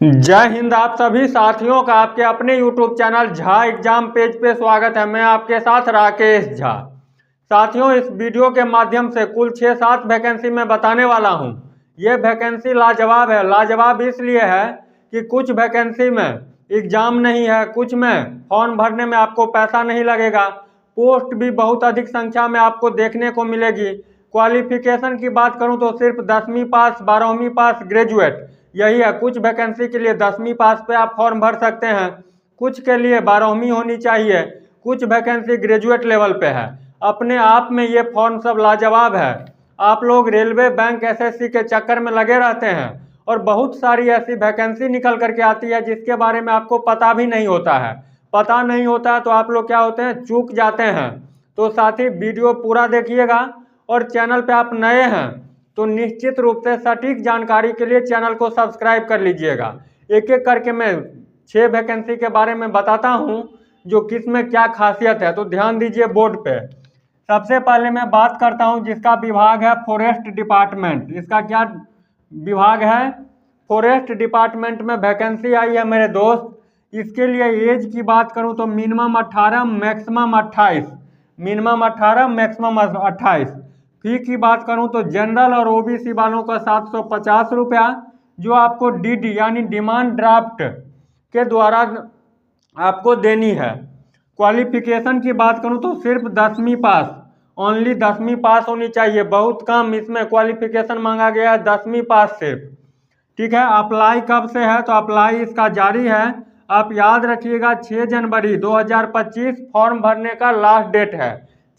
जय हिंद। आप सभी साथियों का आपके अपने YouTube channel Jha exam page पे स्वागत है। मैं आपके साथ राकेश झा। साथियों, इस वीडियो के माध्यम से कुल 6-7 वैकेंसी मैं बताने वाला हूं। ये वैकेंसी लाजवाब है। लाजवाब इसलिए है कि कुछ वैकेंसी में एग्जाम नहीं है, कुछ में फॉर्म भरने में आपको पैसा नहीं लगेगा, पोस्ट भी बहुत अधिक संख्या में आपको देखने को मिलेगी। क्वालिफिकेशन की बात करूं तो सिर्फ 10वीं पास, 12वीं पास, ग्रेजुएट यही है। कुछ वैकेंसी के लिए 10वीं पास पे आप फॉर्म भर सकते हैं, कुछ के लिए 12वीं होनी चाहिए, कुछ वैकेंसी ग्रेजुएट लेवल पे है। अपने आप में ये फॉर्म सब लाजवाब है। आप लोग रेलवे, बैंक, एसएससी के चक्कर में लगे रहते हैं और बहुत सारी ऐसी वैकेंसी निकल करके आती है जिसके बारे में आपको पता भी नहीं होता है। पता नहीं होता है तो आप लोग क्या होते हैं, चूक जाते हैं। तो साथी, वीडियो पूरा देखिएगा और चैनल पे आप नए हैं तो निश्चित रूप से सटीक जानकारी के लिए चैनल को सब्सक्राइब कर लीजिएगा। एक एक करके मैं 6 वैकेंसी के बारे में बताता हूं जो किसमें क्या खासियत है, तो ध्यान दीजिए बोर्ड पे। सबसे पहले मैं बात करता हूं जिसका विभाग है फॉरेस्ट डिपार्टमेंट। इसका क्या विभाग है? फॉरेस्ट डिपार्टमेंट में वैकेंसी आई है मेरे दोस्त। इसके लिए एज की बात करूं तो मिनिमम 18, मैक्सिमम 28। Minimum 18, maximum 28। फी की बात करूं तो जनरल और ओबीसी वालों का 750 रुपया, जो आपको डीडी यानी डिमांड ड्राफ्ट के द्वारा आपको देनी है। क्वालिफिकेशन की बात करूं तो सिर्फ 10वीं पास, ओनली 10वीं पास होनी चाहिए। बहुत कम इसमें क्वालिफिकेशन मांगा गया है, 10वीं पास सिर्फ। ठीक है। अप्लाई कब से है? तो अप्लाई इसका जारी है। आप याद रखिएगा 6 जनवरी 2025 फॉर्म भरने का लास्ट डेट है।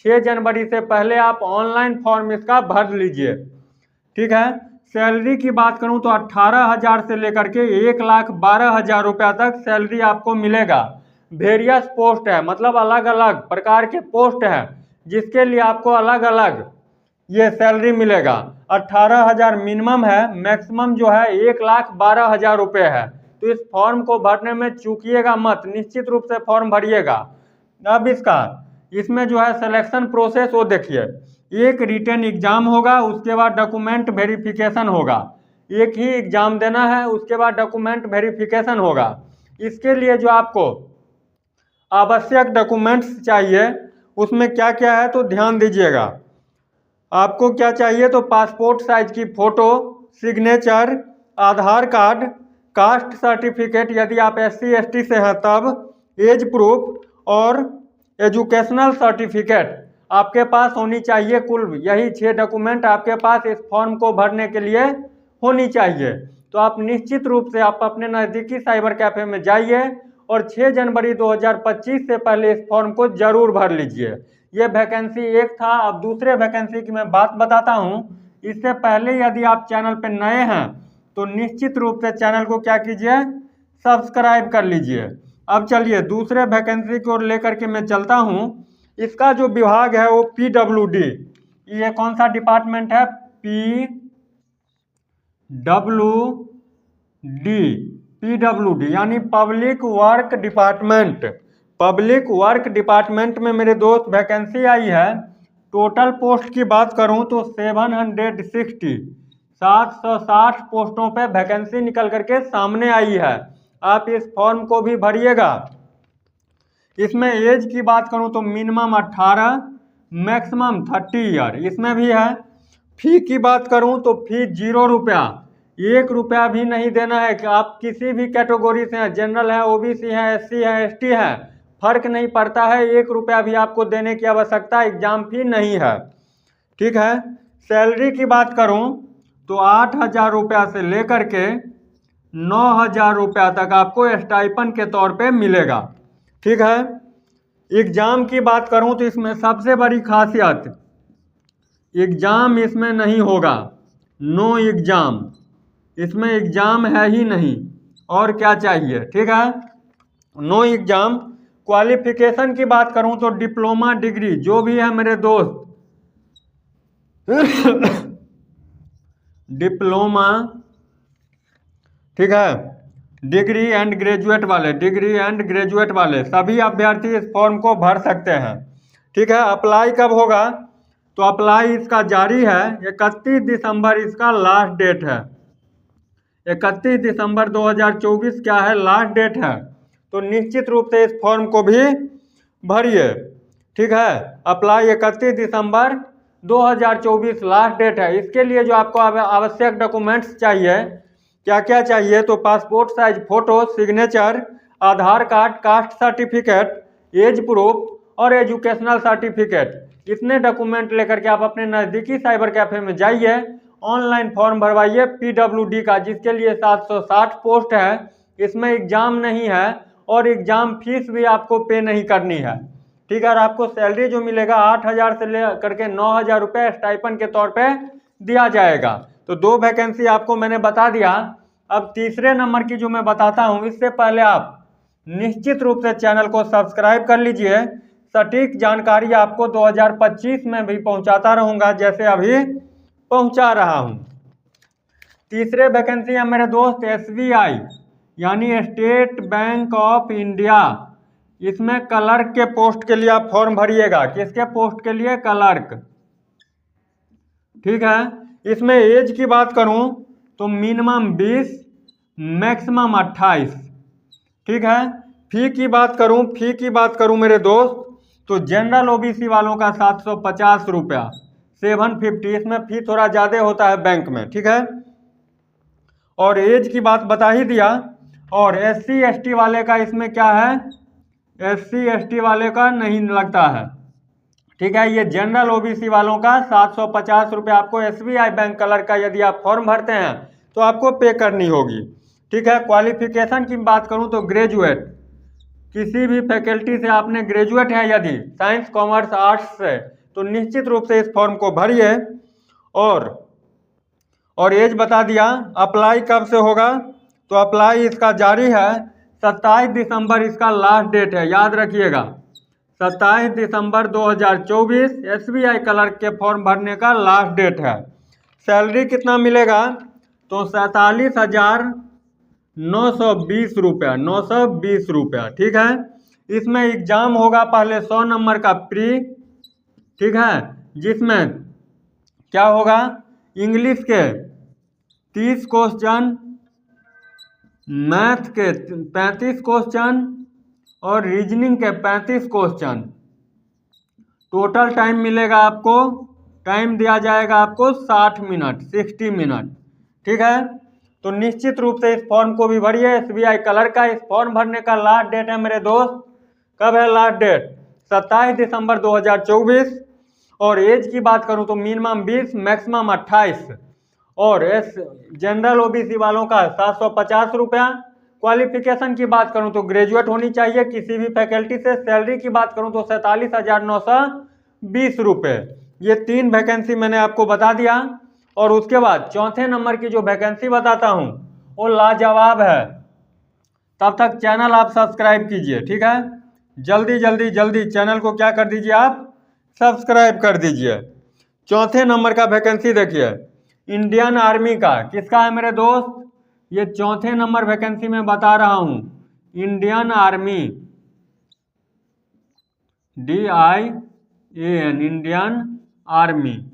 6 जनवरी से पहले आप ऑनलाइन फॉर्म इसका भर लीजिए। ठीक है। सैलरी की बात करूं तो 18,000 से लेकर के 1,12,000 रुपया तक सैलरी आपको मिलेगा। वेरियस पोस्ट है, मतलब अलग अलग प्रकार के पोस्ट है जिसके लिए आपको अलग अलग ये सैलरी मिलेगा। 18,000 मिनिमम है, मैक्सिमम जो है 1,12,000 रुपये है। तो इस फॉर्म को भरने में चूकिएगा मत, निश्चित रूप से फॉर्म भरिएगा। अब इसमें जो है सिलेक्शन प्रोसेस वो देखिए। एक रिटन एग्जाम होगा, उसके बाद डॉक्यूमेंट वेरिफिकेशन होगा। एक ही एग्जाम देना है, उसके बाद डॉक्यूमेंट वेरिफिकेशन होगा। इसके लिए जो आपको आवश्यक डॉक्यूमेंट्स चाहिए उसमें क्या क्या है तो ध्यान दीजिएगा। आपको क्या चाहिए तो पासपोर्ट साइज की photo, signature, Aadhaar card, caste certificate यदि आप SC ST से हैं तब, एज प्रूफ और एजुकेशनल सर्टिफिकेट आपके पास होनी चाहिए। कुल यही 6 डॉक्यूमेंट आपके पास इस फॉर्म को भरने के लिए होनी चाहिए। तो आप निश्चित रूप से आप अपने नज़दीकी साइबर कैफ़े में जाइए और 6 जनवरी 2025 से पहले इस फॉर्म को जरूर भर लीजिए। ये वैकेंसी एक था। अब दूसरे वैकेंसी की मैं बात बताता हूँ। इससे पहले यदि आप चैनल पर नए हैं तो निश्चित रूप से चैनल को क्या कीजिए, सब्सक्राइब कर लीजिए। अब चलिए दूसरे वैकेंसी की ओर लेकर के मैं चलता हूँ। इसका जो विभाग है वो PWD। ये कौन सा डिपार्टमेंट है? PWD यानी public work department. Public work department में मेरे दोस्त वैकेंसी आई है। टोटल पोस्ट की बात करूं तो 760 पोस्टों पे वैकेंसी निकल करके सामने आई है। आप इस फॉर्म को भी भरिएगा। इसमें एज की बात करूं तो मिनिमम 18, मैक्सिमम 30 ईयर इसमें भी है। फी की बात करूं तो फी 0 रुपया, 1 रुपया भी नहीं देना है। कि आप किसी भी कैटेगरी से हैं, जनरल है, ओबीसी है, SC है, ST है, फर्क नहीं पड़ता है। 1 रुपया भी आपको देने की आवश्यकता एग्जाम फी नहीं है। ठीक है। सैलरी की बात करूं तो 8,000 रुपया से लेकर के 9,000 रुपया तक आपको स्टाइपन के तौर पे मिलेगा। ठीक है। एग्जाम की बात करूं तो इसमें सबसे बड़ी खासियत, एग्जाम इसमें नहीं होगा। नो एग्जाम, इसमें एग्जाम है ही नहीं। और क्या चाहिए? ठीक है, नो एग्जाम। क्वालिफिकेशन की बात करूं तो डिप्लोमा डिग्री जो भी है मेरे दोस्त डिप्लोमा, ठीक है, डिग्री एंड ग्रेजुएट वाले सभी अभ्यर्थी इस फॉर्म को भर सकते हैं। ठीक है। अप्लाई कब होगा? तो अप्लाई इसका जारी है, 31 दिसंबर इसका लास्ट डेट है। 31 दिसंबर 2024 क्या है, लास्ट डेट है। तो निश्चित रूप से इस फॉर्म को भी भरिए, ठीक है। अप्लाई 31 दिसंबर 2024 लास्ट डेट है। इसके लिए जो आपको आवश्यक डॉक्यूमेंट्स चाहिए, क्या क्या चाहिए, तो passport size photo, signature, Aadhaar card, caste certificate, age proof और एजुकेशनल सर्टिफिकेट। इतने डॉक्यूमेंट लेकर के आप अपने नज़दीकी साइबर कैफे में जाइए, ऑनलाइन फॉर्म भरवाइए PWD का, जिसके लिए 760 पोस्ट है। इसमें एग्जाम नहीं है और एग्जाम फीस भी आपको पे नहीं करनी है, ठीक है। और आपको सैलरी जो मिलेगा 8,000 से ले करके 9,000 रुपये स्टाइपन के तौर पे दिया जाएगा। तो 2 वैकेंसी आपको मैंने बता दिया। अब तीसरे नंबर की जो मैं बताता हूँ, इससे पहले आप निश्चित रूप से चैनल को सब्सक्राइब कर लीजिए। सटीक जानकारी आपको 2025 में भी पहुंचाता रहूंगा, जैसे अभी पहुंचा रहा हूं। तीसरे वैकेंसी है मेरे दोस्त SBI यानी स्टेट बैंक ऑफ इंडिया। इसमें क्लर्क के पोस्ट के लिए आप फॉर्म भरिएगा। किसके पोस्ट के लिए? क्लर्क, ठीक है। इसमें एज की बात करूं तो मिनिमम 20, मैक्सिमम 28, ठीक है। फी की बात करूं मेरे दोस्त, तो जनरल OBC वालों का 750 रुपया, 750। इसमें फी थोड़ा ज़्यादा होता है बैंक में, ठीक है। और एज की बात बता ही दिया। और SC ST वाले का इसमें क्या है, SC ST वाले का नहीं लगता है, ठीक है। ये जनरल OBC वालों का 750 रुपये आपको SBI बैंक क्लर्क का यदि आप फॉर्म भरते हैं तो आपको पे करनी होगी, ठीक है। क्वालिफिकेशन की बात करूं तो ग्रेजुएट, किसी भी फैकल्टी से आपने ग्रेजुएट है यदि साइंस कॉमर्स आर्ट्स से, तो निश्चित रूप से इस फॉर्म को भरिए। और एज बता दिया। अप्लाई कब से होगा, तो अप्लाई इसका जारी है 27 दिसंबर इसका लास्ट डेट है, याद रखिएगा। 27 दिसंबर 2024 SBI क्लर्क के फॉर्म भरने का लास्ट डेट है। सैलरी कितना मिलेगा, तो 47,920 रुपया, 920 रुपया, ठीक है। इसमें एग्जाम होगा पहले 100 नंबर का प्री, ठीक है, जिसमें क्या होगा, इंग्लिश के 30 क्वेश्चन, मैथ के 35 क्वेश्चन और रीजनिंग के 35 क्वेश्चन। टोटल टाइम मिलेगा आपको, टाइम दिया जाएगा आपको 60 मिनट, 60 मिनट, ठीक है। तो निश्चित रूप से इस फॉर्म को भी भरिए। SBI क्लर्क का इस फॉर्म भरने का लास्ट डेट है मेरे दोस्त, कब है लास्ट डेट, 27 दिसंबर 2024। और एज की बात करूं तो मिनिमम 20, मैक्सिमम 28। और जनरल OBC वालों का 750 रुपया। क्वालिफिकेशन की बात करूं तो ग्रेजुएट होनी चाहिए किसी भी फैकल्टी से। सैलरी की बात करूं तो 47,920 रुपये। ये 3 वैकेंसी मैंने आपको बता दिया। और उसके बाद चौथे नंबर की जो वैकेंसी बताता हूं वो लाजवाब है। तब तक चैनल आप सब्सक्राइब कीजिए, ठीक है। जल्दी जल्दी जल्दी चैनल को क्या कर दीजिए, आप सब्सक्राइब कर दीजिए। चौथे नंबर का वैकेंसी देखिए, इंडियन आर्मी का। किसका है मेरे दोस्त, ये चौथे नंबर वैकेंसी में बता रहा हूं, Indian army, DIAN, Indian army,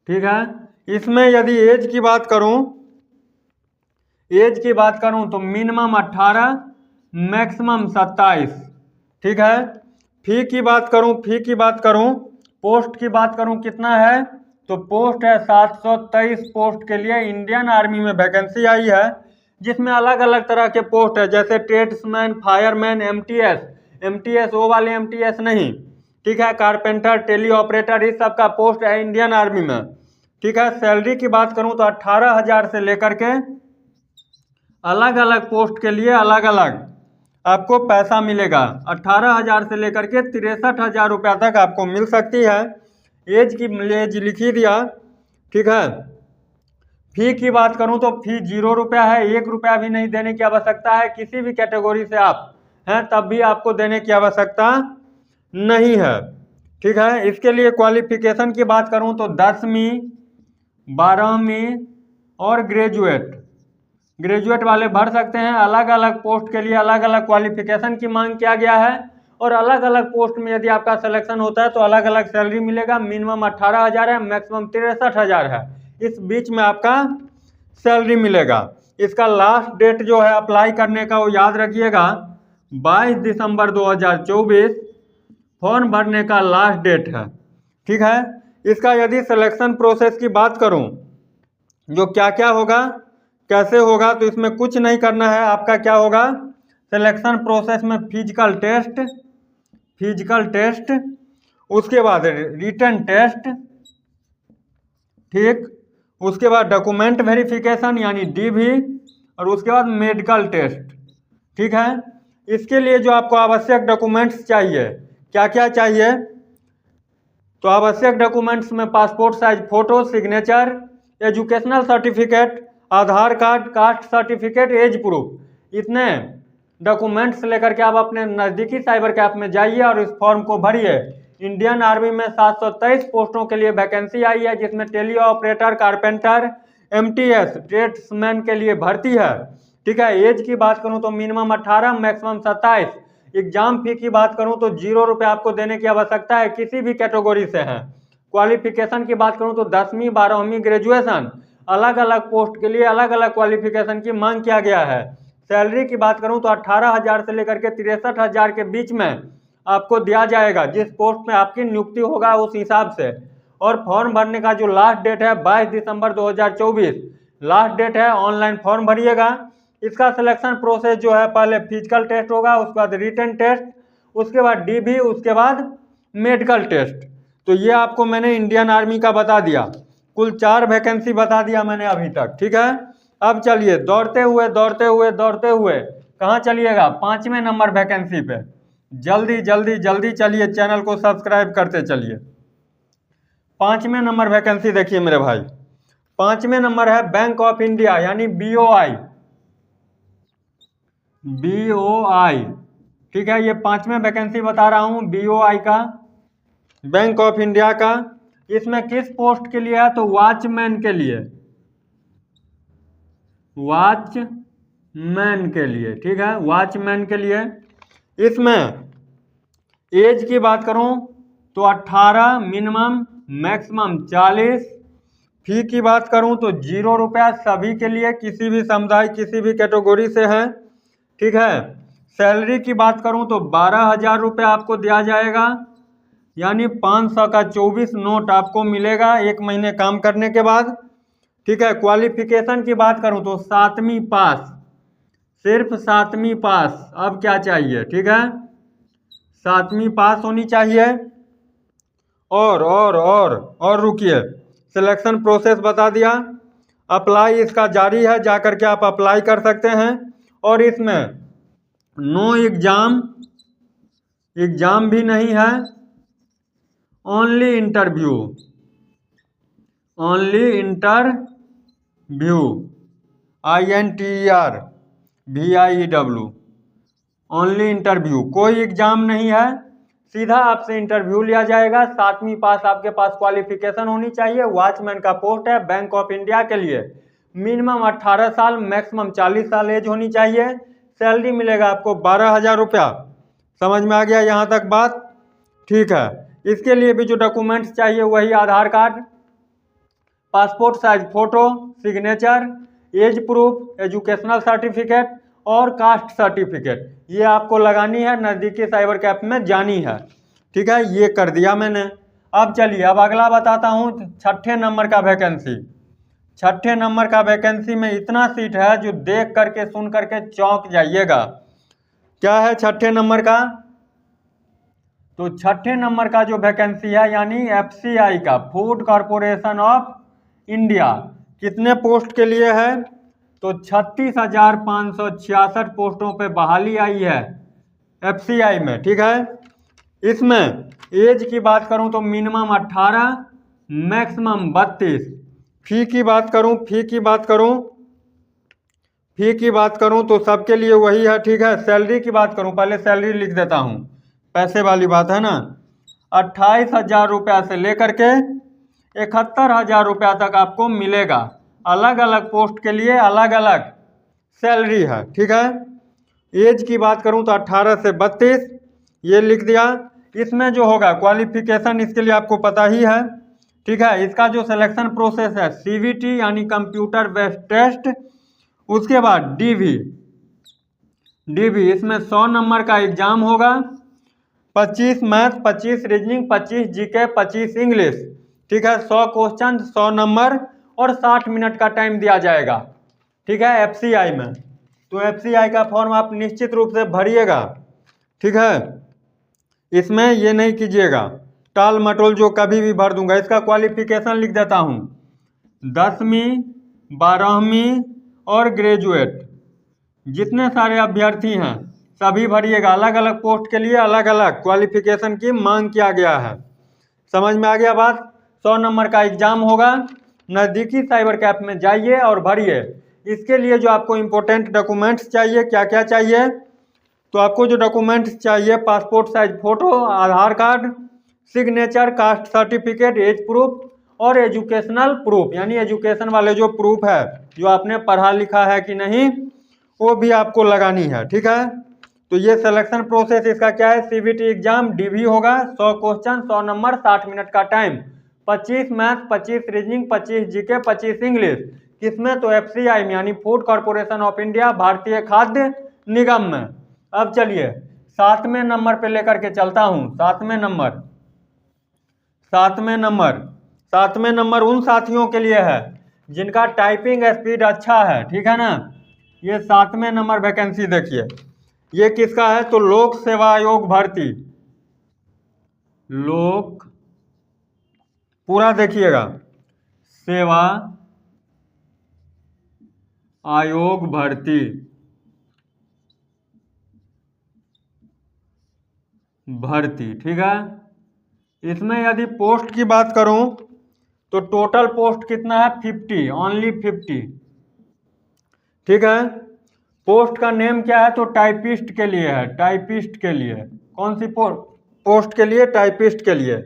ठीक है। इसमें यदि एज की बात करूं तो मिनिमम 18, मैक्सिमम 27, ठीक है। फी की बात करूं, पोस्ट की बात करूं कितना है, तो पोस्ट है 723 पोस्ट के लिए इंडियन आर्मी में वैकेंसी आई है, जिसमें अलग अलग तरह के पोस्ट है, जैसे ट्रेड्समैन, फायरमैन, MTS वो वाले MTS नहीं, ठीक है, कारपेंटर, टेली ऑपरेटर, इस सब का पोस्ट है इंडियन आर्मी में, ठीक है। सैलरी की बात करूं तो 18,000 से लेकर के अलग अलग पोस्ट के लिए अलग अलग आपको पैसा मिलेगा। 18,000 से लेकर के 63,000 रुपया तक आपको मिल सकती है। एज लिखी दिया, ठीक है। फी की बात करूं तो फी 0 रुपया है, 1 रुपया भी नहीं देने की आवश्यकता है। किसी भी कैटेगरी से आप हैं तब भी आपको देने की आवश्यकता नहीं है, ठीक है। इसके लिए क्वालिफिकेशन की बात करूं तो 10वीं, 12वीं और ग्रेजुएट वाले भर सकते हैं। अलग अलग पोस्ट के लिए अलग अलग क्वालिफिकेशन की मांग किया गया है। और अलग अलग पोस्ट में यदि आपका सिलेक्शन होता है तो अलग अलग सैलरी मिलेगा। मिनिमम 18,000 है, मैक्सिमम 63,000 है। इस बीच में आपका सैलरी मिलेगा। इसका लास्ट डेट जो है अप्लाई करने का वो याद रखिएगा 22 दिसंबर 2024 फॉर्म भरने का लास्ट डेट है। ठीक है। इसका यदि सिलेक्शन प्रोसेस की बात करूं, जो क्या क्या होगा कैसे होगा, तो इसमें कुछ नहीं करना है। आपका क्या होगा, सिलेक्शन प्रोसेस में फिजिकल टेस्ट, उसके बाद रिटन टेस्ट, ठीक, उसके बाद डॉक्यूमेंट वेरिफिकेशन यानी डीवी, और उसके बाद मेडिकल टेस्ट। ठीक है। इसके लिए जो आपको आवश्यक डॉक्यूमेंट्स चाहिए, क्या क्या चाहिए, तो आवश्यक डॉक्यूमेंट्स में passport size photo, signature, educational certificate, Aadhaar card, caste certificate, age proof, इतने डॉक्यूमेंट्स लेकर के आप अपने नज़दीकी साइबर कैफ में जाइए और इस फॉर्म को भरिए। इंडियन आर्मी में 723 पोस्टों के लिए वैकेंसी आई है, जिसमें tele operator, carpenter, MTS tradesman के लिए भर्ती है। ठीक है। एज की बात करूं तो मिनिमम 18, मैक्सिमम 27। एग्जाम फी की बात करूं तो 0 रुपये आपको देने की आवश्यकता है, किसी भी कैटेगरी से हैं। क्वालिफिकेशन की बात करूं तो 10वीं 12वीं ग्रेजुएशन, अलग अलग पोस्ट के लिए अलग अलग क्वालिफिकेशन की मांग किया गया है। सैलरी की बात करूं तो 18,000 से लेकर के 63,000 के बीच में आपको दिया जाएगा, जिस पोस्ट में आपकी नियुक्ति होगा उस हिसाब से। और फॉर्म भरने का जो लास्ट डेट है 22 दिसंबर 2024 लास्ट डेट है। ऑनलाइन फॉर्म भरिएगा। इसका सिलेक्शन प्रोसेस जो है, पहले फिजिकल टेस्ट होगा, उसके बाद रिटन टेस्ट, उसके बाद डीबी, उसके बाद मेडिकल टेस्ट। तो ये आपको मैंने इंडियन आर्मी का बता दिया। कुल 4 वैकेंसी बता दिया मैंने अभी तक। ठीक है। अब चलिए दौड़ते हुए कहाँ चलिएगा, 5वें नंबर वैकेंसी पे। जल्दी चलिए, चैनल को सब्सक्राइब करते चलिए। 5वें नंबर वैकेंसी देखिए मेरे भाई। 5वें नंबर है बैंक ऑफ इंडिया यानी बीओआई। ठीक है। ये 5वें वैकेंसी बता रहा हूँ बीओआई का, बैंक ऑफ इंडिया का। इसमें किस पोस्ट के लिए है, तो वॉचमैन के लिए, ठीक है, वॉचमैन के लिए। इसमें एज की बात करूं तो 18 मिनिमम, मैक्सिमम 40। फी की बात करूं तो 0 रुपया सभी के लिए, किसी भी समुदाय किसी भी कैटेगरी से है। ठीक है। सैलरी की बात करूं तो 12,000 रुपये आपको दिया जाएगा, यानी 500 का 24 नोट आपको मिलेगा 1 महीने काम करने के बाद। ठीक है। क्वालिफिकेशन की बात करूं तो 7वीं पास, सिर्फ 7वीं पास। अब क्या चाहिए, ठीक है, 7वीं पास होनी चाहिए। और रुकिए, सिलेक्शन प्रोसेस बता दिया। अप्लाई इसका जारी है, जाकर के आप अप्लाई कर सकते हैं। और इसमें नो एग्जाम भी नहीं है, only interview, INTERVIEW, only interview, कोई एग्जाम नहीं है, सीधा आपसे इंटरव्यू लिया जाएगा। 7वीं पास आपके पास क्वालिफिकेशन होनी चाहिए। वॉचमैन का पोस्ट है बैंक ऑफ इंडिया के लिए। मिनिमम 18 साल, मैक्सिमम 40 साल एज होनी चाहिए। सैलरी मिलेगा आपको 12,000 रुपया। समझ में आ गया यहाँ तक बात? ठीक है। इसके लिए भी जो डॉक्यूमेंट्स चाहिए वही Aadhaar card, passport size photo, signature, age proof, educational certificate और कास्ट सर्टिफिकेट, ये आपको लगानी है, नज़दीकी साइबर कैफ में जानी है। ठीक है। ये कर दिया मैंने। अब चलिए, अब अगला बताता हूँ 6ठे नंबर का वैकेंसी। 6ठे नंबर का वैकेंसी में इतना सीट है जो देख करके सुन करके चौंक जाइएगा। क्या है 6ठे नंबर का, तो 6ठे नंबर का जो वैकेंसी है यानी FCI का, फूड कॉरपोरेशन ऑफ इंडिया, कितने पोस्ट के लिए है, तो 36,566 पोस्टों पे बहाली आई है FCI में। ठीक है। इसमें एज की बात करूं तो मिनिमम 18, मैक्सिमम 32। फी की बात करूं तो सबके लिए वही है। ठीक है। सैलरी की बात करूं, पहले सैलरी लिख देता हूं, पैसे वाली बात है ना। 28,000 रुपया से लेकर के 71,000 रुपया तक आपको मिलेगा। अलग अलग पोस्ट के लिए अलग अलग सैलरी है। ठीक है। एज की बात करूं तो 18 से 32, ये लिख दिया। इसमें जो होगा क्वालिफिकेशन, इसके लिए आपको पता ही है, ठीक है। इसका जो सिलेक्शन प्रोसेस है CBT यानी कंप्यूटर बेस्ड टेस्ट, उसके बाद DV इसमें 100 नंबर का एग्जाम होगा, 25 मैथ, 25 रीजनिंग, 25 GK, 25 इंग्लिश। ठीक है, 100 क्वेश्चन, 100 नंबर और 60 मिनट का टाइम दिया जाएगा। ठीक है, FCI में। तो FCI का फॉर्म आप निश्चित रूप से भरिएगा। ठीक है, इसमें ये नहीं कीजिएगा टाल मटोल जो कभी भी भर दूंगा। इसका क्वालिफिकेशन लिख देता हूँ, 10वीं, 12वीं और ग्रेजुएट जितने सारे अभ्यर्थी हैं सभी भरिएगा। अलग अलग पोस्ट के लिए अलग अलग क्वालिफिकेशन की मांग किया गया है। समझ में आ गया बात। 100 नंबर का एग्जाम होगा। नज़दीकी साइबर कैफ में जाइए और भरिए। इसके लिए जो आपको इम्पोर्टेंट डॉक्यूमेंट्स चाहिए, क्या क्या चाहिए, तो आपको जो डॉक्यूमेंट्स चाहिए, passport size photo, Aadhaar card, signature, caste certificate, age proof और एजुकेशनल प्रूफ यानी एजुकेशन वाले जो प्रूफ है, जो आपने पढ़ा लिखा है कि नहीं, वो भी आपको लगानी है। ठीक है, तो ये सिलेक्शन प्रोसेस इसका क्या है। CBT एग्जाम DV होगा, 100 क्वेश्चन, 100 नंबर, 60 मिनट का time, 25 math, 25 reasoning, 25 GK, 25 English. किसमें, तो FCI में यानी फूड कॉर्पोरेशन ऑफ इंडिया, भारतीय खाद्य निगम में। अब चलिए 7वें नंबर पे लेकर के चलता हूँ। 7वें नंबर उन साथियों के लिए है जिनका टाइपिंग स्पीड अच्छा है। ठीक है ना, ये 7वें नंबर वैकेंसी देखिए, ये किसका है, तो लोक सेवा आयोग भर्ती। लोक, पूरा देखिएगा, सेवा आयोग भर्ती ठीक है। इसमें यदि पोस्ट की बात करूं तो टोटल पोस्ट कितना है, 50, ओनली 50। ठीक है, पोस्ट का नेम क्या है, तो टाइपिस्ट के लिए है। टाइपिस्ट के लिए कौन सी पोस्ट के लिए, टाइपिस्ट के लिए।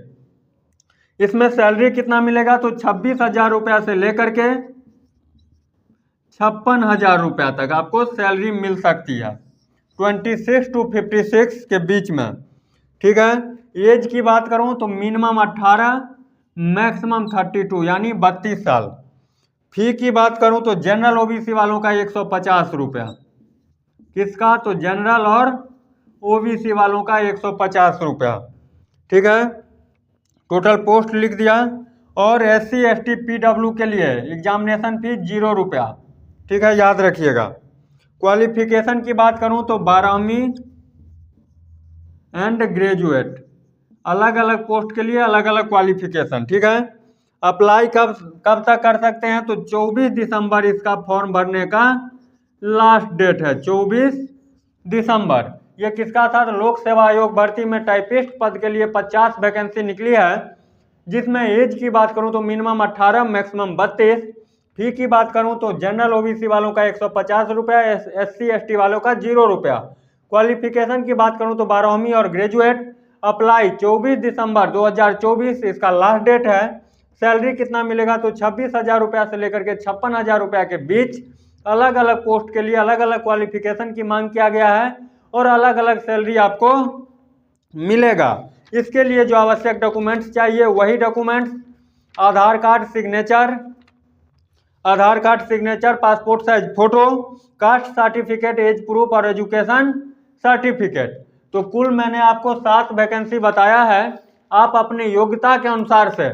इसमें सैलरी कितना मिलेगा, तो 26,000 रुपया से लेकर के 56,000 रुपया तक आपको सैलरी मिल सकती है, 26 to 56 के बीच में। ठीक है, एज की बात करूं तो मिनिमम 18, मैक्सिमम 32 यानी 32 साल। फी की बात करूं तो जनरल OBC वालों का 150 रुपया। किसका, तो जनरल और OBC वालों का 150 रुपया। ठीक है, टोटल पोस्ट लिख दिया। और SC ST PW के लिए एग्जामिनेशन फीस 0 रुपया। ठीक है, याद रखिएगा। क्वालिफिकेशन की बात करूं तो 12वीं एंड ग्रेजुएट, अलग अलग पोस्ट के लिए अलग अलग क्वालिफिकेशन। ठीक है, अप्लाई कब तक कर सकते हैं, तो 24 दिसंबर इसका फॉर्म भरने का लास्ट डेट है, 24 दिसंबर। ये किसका था, तो लोक सेवा आयोग भर्ती में टाइपिस्ट पद के लिए 50 वैकेंसी निकली है, जिसमें एज की बात करूं तो मिनिमम 18, मैक्सिमम 32। फी की बात करूं तो जनरल OBC वालों का 150 रुपया, SC ST वालों का 0 रुपया। क्वालिफिकेशन की बात करूं तो 12वीं और ग्रेजुएट। अप्लाई 24 दिसंबर 2024 इसका लास्ट डेट है। सैलरी कितना मिलेगा, तो 26,000 रुपया से लेकर के 56,000 रुपया के बीच। अलग अलग पोस्ट के लिए अलग अलग क्वालिफिकेशन की मांग किया गया है और अलग अलग सैलरी आपको मिलेगा। इसके लिए जो आवश्यक डॉक्यूमेंट्स चाहिए वही documents, Aadhaar card signature, passport size photo, caste certificate, age proof और एजुकेशन सर्टिफिकेट। तो कुल मैंने आपको 7 वैकेंसी बताया है। आप अपने योग्यता के अनुसार से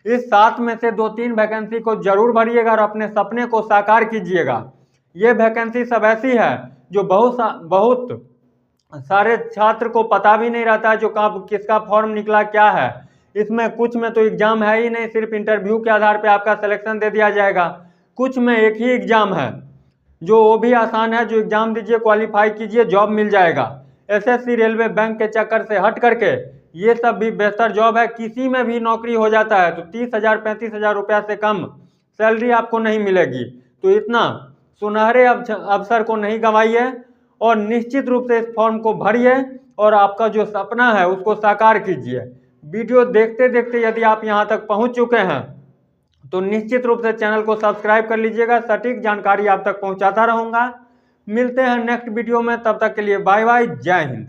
इस 7 में से 2-3 वैकेंसी को जरूर भरिएगा और अपने सपने को साकार कीजिएगा। ये वैकेंसी सब ऐसी है जो बहुत सारे छात्र को पता भी नहीं रहता है जो किसका फॉर्म निकला क्या है। इसमें कुछ में तो एग्जाम है ही नहीं, सिर्फ इंटरव्यू के आधार पे आपका सिलेक्शन दे दिया जाएगा। कुछ में एक ही एग्जाम है जो वो भी आसान है, जो एग्जाम दीजिए, क्वालिफाई कीजिए, जॉब मिल जाएगा। SSC, रेलवे, बैंक के चक्कर से हट करके ये सब भी बेहतर जॉब है। किसी में भी नौकरी हो जाता है तो 30,000 35,000 रुपया से कम सैलरी आपको नहीं मिलेगी। तो इतना सुनहरे अवसर को नहीं गंवाइए और निश्चित रूप से इस फॉर्म को भरिए और आपका जो सपना है उसको साकार कीजिए। वीडियो देखते देखते यदि आप यहाँ तक पहुँच चुके हैं तो निश्चित रूप से चैनल को सब्सक्राइब कर लीजिएगा। सटीक जानकारी आप तक पहुँचाता रहूँगा। मिलते हैं नेक्स्ट वीडियो में, तब तक के लिए बाय बाय, जय हिंद।